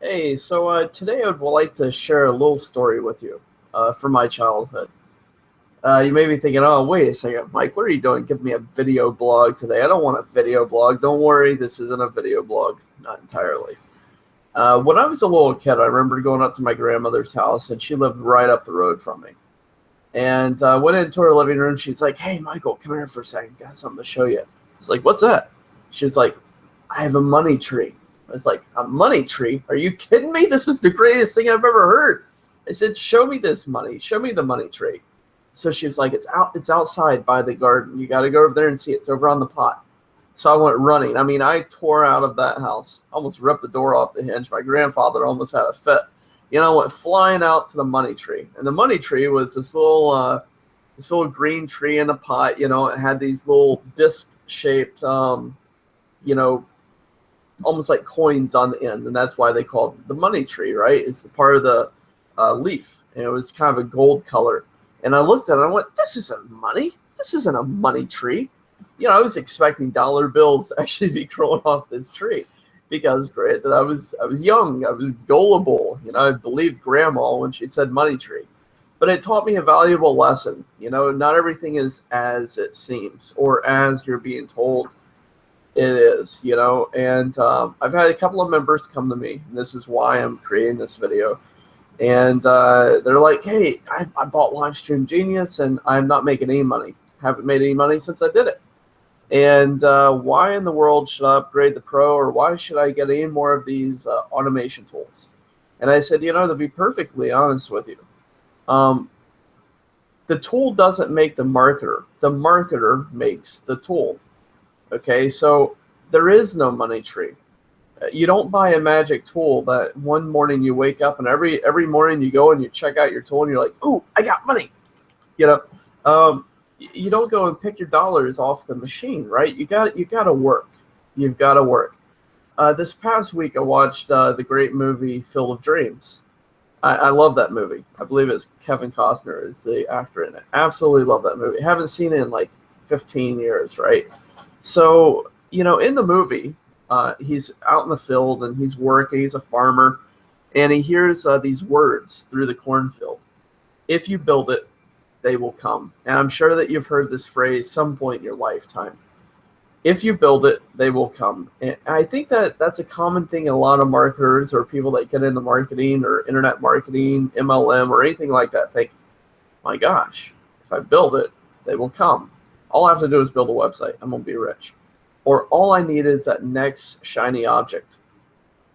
Hey, today I would like to share a little story with you from my childhood. You may be thinking, oh, wait a second, Mike, what are you doing? Give me a video blog today. I don't want a video blog. Don't worry, this isn't a video blog, not entirely. When I was a little kid, I remember going up to my grandmother's house, and she lived right up the road from me. And I went into her living room. She's like, hey, Michael, come here for a second. Got something to show you. I was like, what's that? She's like, I have a money tree. I was like, a money tree? Are you kidding me? This is the greatest thing I've ever heard. I said, show me this money. Show me the money tree. So she was like, it's outside by the garden. You got to go over there and see it. It's over on the pot. So I went running. I mean, I tore out of that house, almost ripped the door off the hinge. My grandfather almost had a fit. Went flying out to the money tree. And the money tree was this little green tree in a pot. It had these little disc-shaped, almost like coins on the end, and that's why they called it the money tree, right? It's the part of the leaf, and it was kind of a gold color. And I looked at it and I went, this isn't money. This isn't a money tree. I was expecting dollar bills to actually be growing off this tree because, granted, I was young. I was gullible. I believed grandma when she said money tree. But it taught me a valuable lesson. Not everything is as it seems or as you're being told it is, and I've had a couple of members come to me, and this is why I'm creating this video, and they're like, hey, I bought Livestream Genius, and I'm not making any money. Haven't made any money since I did it. And why in the world should I upgrade the Pro, or why should I get any more of these automation tools? And I said, to be perfectly honest with you, the tool doesn't make the marketer. The marketer makes the tool. Okay, so there is no money tree. You don't buy a magic tool that one morning you wake up and every morning you go and you check out your tool and you're like, ooh, I got money. You don't go and pick your dollars off the machine, right? You got to work. You've got to work. This past week I watched the great movie Field of Dreams. I love that movie. I believe it's Kevin Costner is the actor in it. Absolutely love that movie. Haven't seen it in like 15 years, right? So, in the movie, he's out in the field and he's working. He's a farmer, and he hears these words through the cornfield. If you build it, they will come. And I'm sure that you've heard this phrase some point in your lifetime. If you build it, they will come. And I think that that's a common thing in a lot of marketers or people that get into marketing or internet marketing, MLM, or anything like that think, my gosh, if I build it, they will come. All I have to do is build a website. I'm going to be rich. Or all I need is that next shiny object.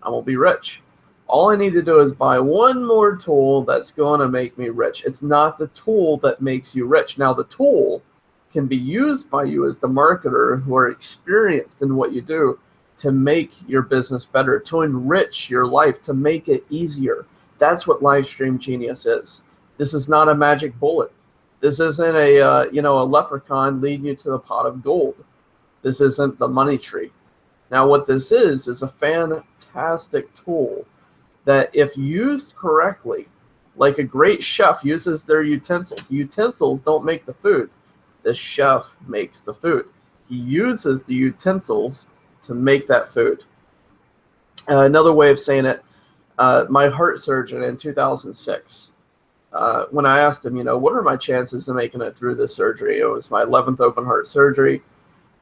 I'm going to be rich. All I need to do is buy one more tool that's going to make me rich. It's not the tool that makes you rich. Now, the tool can be used by you as the marketer who are experienced in what you do to make your business better, to enrich your life, to make it easier. That's what Livestream Genius is. This is not a magic bullet. This isn't a leprechaun leading you to the pot of gold. This isn't the money tree. Now, what this is a fantastic tool that, if used correctly, like a great chef uses their utensils. Utensils don't make the food. The chef makes the food. He uses the utensils to make that food. Another way of saying it, my heart surgeon in 2006, when I asked him, what are my chances of making it through this surgery? It was my 11th open heart surgery.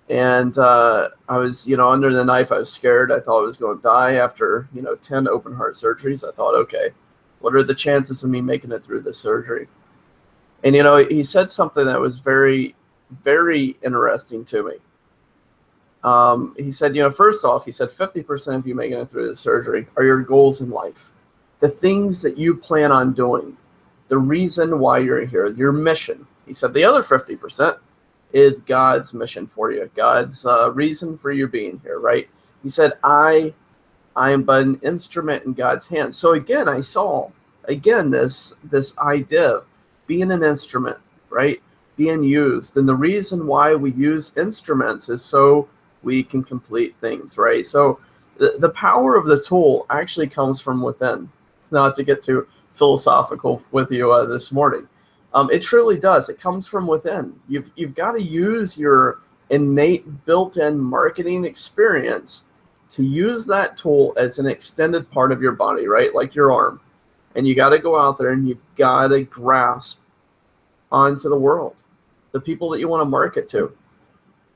And I was, under the knife. I was scared. I thought I was going to die after, 10 open heart surgeries. I thought, okay, what are the chances of me making it through this surgery? And, he said something that was very, very interesting to me. He said, first off, he said 50% of you making it through the surgery are your goals in life. The things that you plan on doing. The reason why you're here, your mission. He said the other 50% is God's mission for you, God's reason for you being here, right? He said, I am but an instrument in God's hands. So again, I saw, this idea of being an instrument, right? Being used. And the reason why we use instruments is so we can complete things, right? So the power of the tool actually comes from within. Not to get too philosophical with you this morning. It truly does. It comes from within. You've got to use your innate built-in marketing experience to use that tool as an extended part of your body, right? Like your arm. And you got to go out there and you've got to grasp onto the world, the people that you want to market to.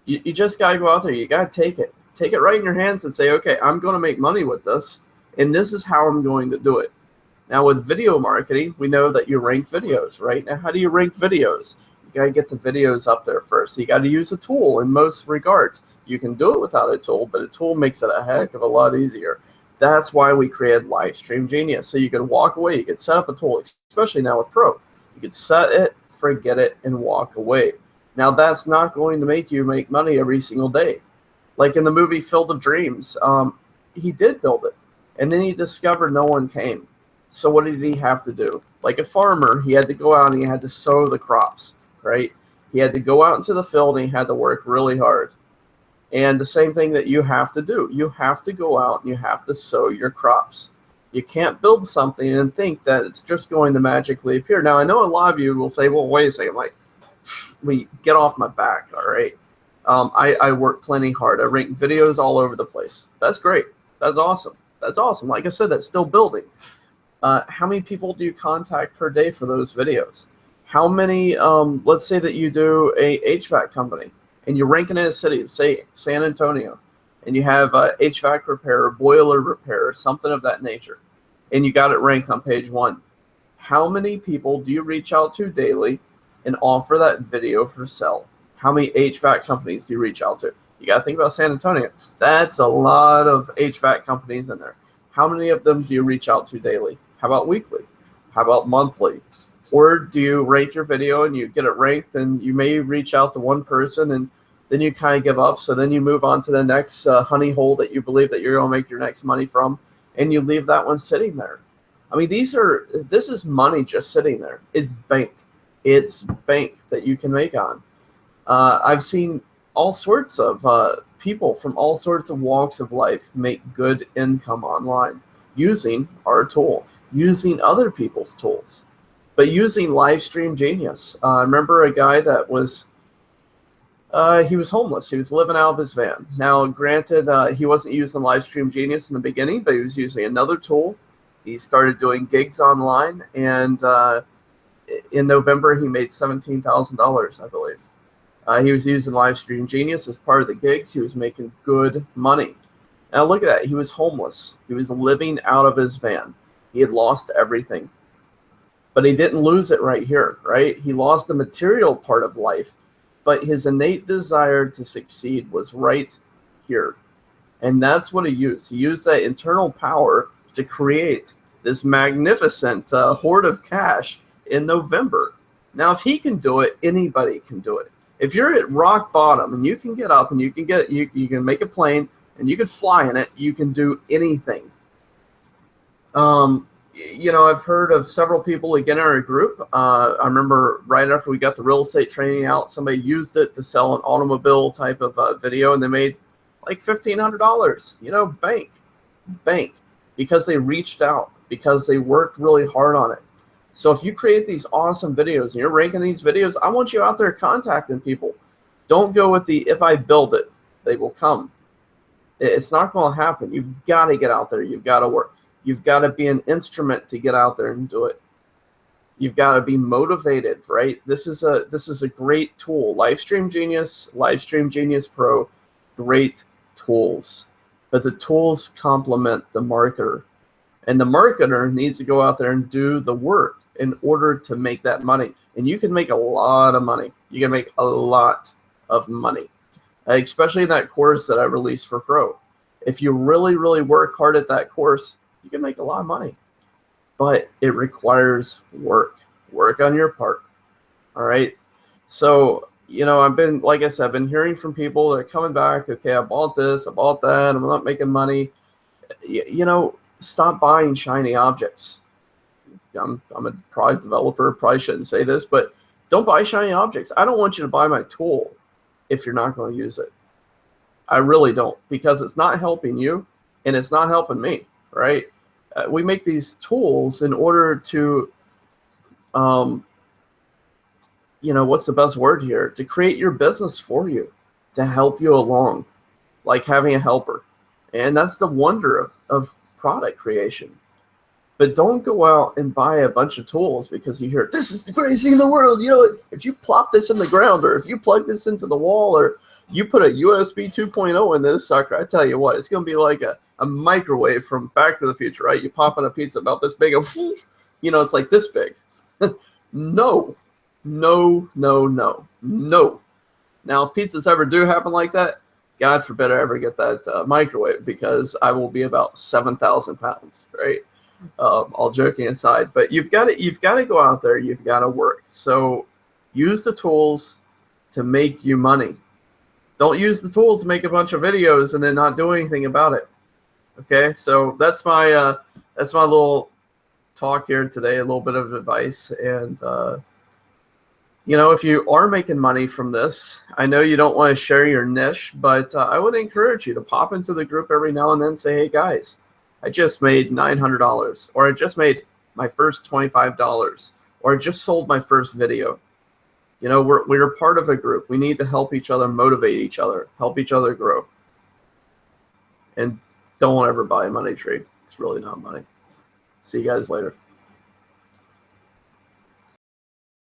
You just got to go out there. You got to take it. Take it right in your hands and say, okay, I'm going to make money with this, and this is how I'm going to do it. Now, with video marketing, we know that you rank videos, right? Now, how do you rank videos? You got to get the videos up there first. You got to use a tool in most regards. You can do it without a tool, but a tool makes it a heck of a lot easier. That's why we created Livestream Genius. So you can walk away. You can set up a tool, especially now with Pro. You can set it, forget it, and walk away. Now, that's not going to make you make money every single day. Like in the movie Field of Dreams, he did build it, and then he discovered no one came. So what did he have to do? Like a farmer, he had to go out and he had to sow the crops, right? He had to go out into the field and he had to work really hard. And the same thing that you have to do. You have to go out and you have to sow your crops. You can't build something and think that it's just going to magically appear. Now, I know a lot of you will say, well, wait a second, like, get off my back, all right? I work plenty hard. I rank videos all over the place. That's great. That's awesome. That's awesome. Like I said, that's still building. How many people do you contact per day for those videos? How many, let's say that you do a HVAC company and you're ranking in a city, say San Antonio, and you have HVAC repair, boiler repair, something of that nature, and you got it ranked on page 1. How many people do you reach out to daily and offer that video for sale? How many HVAC companies do you reach out to? You got to think about San Antonio. That's a lot of HVAC companies in there. How many of them do you reach out to daily? How about weekly? How about monthly? Or do you rank your video and you get it ranked and you may reach out to one person and then you kind of give up. So then you move on to the next honey hole that you believe that you're going to make your next money from, and you leave that one sitting there. I mean, this is money just sitting there. It's bank. It's bank that you can make on. I've seen all sorts of people from all sorts of walks of life make good income online using our tool, using other people's tools, but using Livestream Genius. I remember a guy that was, he was homeless. He was living out of his van. Now, granted, he wasn't using Livestream Genius in the beginning, but he was using another tool. He started doing gigs online, and in November, he made $17,000, I believe. He was using Livestream Genius as part of the gigs. He was making good money. Now look at that. He was homeless. He was living out of his van. He had lost everything. But he didn't lose it right here, right? He lost the material part of life, but his innate desire to succeed was right here. And that's what he used. He used that internal power to create this magnificent hoard of cash in November. Now, if he can do it, anybody can do it. If you're at rock bottom and you can get up and you can make a plane and you can fly in it, you can do anything. You know, I've heard of several people again in our group. I remember right after we got the real estate training out, somebody used it to sell an automobile type of video, and they made like $1,500. You know, bank, because they reached out, because they worked really hard on it. So if you create these awesome videos and you're ranking these videos, I want you out there contacting people. Don't go with the, if I build it, they will come. It's not going to happen. You've got to get out there. You've got to work. You've got to be an instrument to get out there and do it. You've got to be motivated, right? This is a great tool. Livestream Genius, Livestream Genius Pro, great tools. But the tools complement the marketer. And the marketer needs to go out there and do the work in order to make that money. And you can make a lot of money. You can make a lot of money, especially in that course that I released for Pro. If you really, really work hard at that course, you can make a lot of money. But it requires work on your part. All right. So, you know, like I said, I've been hearing from people that are coming back. Okay, I bought this, I bought that, I'm not making money. You know, stop buying shiny objects. I'm a product developer, probably shouldn't say this, but don't buy shiny objects. I don't want you to buy my tool if you're not going to use it. I really don't, because it's not helping you and it's not helping me, right? We make these tools in order to, you know, what's the best word here? To create your business for you, to help you along, like having a helper. And that's the wonder of product creation. But don't go out and buy a bunch of tools because you hear, this is the greatest thing in the world. You know, if you plop this in the ground, or if you plug this into the wall, or you put a USB 2.0 in this sucker, I tell you what, it's going to be like a microwave from Back to the Future, right? You pop in a pizza about this big, you know, it's like this big. No, no, no, no, no. Now, if pizzas ever do happen like that, God forbid I ever get that microwave, because I will be about 7,000 pounds, right? All joking aside, but you've got to go out there. You've got to work. So use the tools to make you money. Don't use the tools to make a bunch of videos and then not do anything about it. Okay, so that's my little talk here today. A little bit of advice, and you know, if you are making money from this, I know you don't want to share your niche, but I would encourage you to pop into the group every now and then and say, hey guys, I just made $900, or I just made my first $25, or I just sold my first video. You know, we're part of a group. We need to help each other, motivate each other, help each other grow. And don't ever buy a money tree. It's really not money. See you guys later.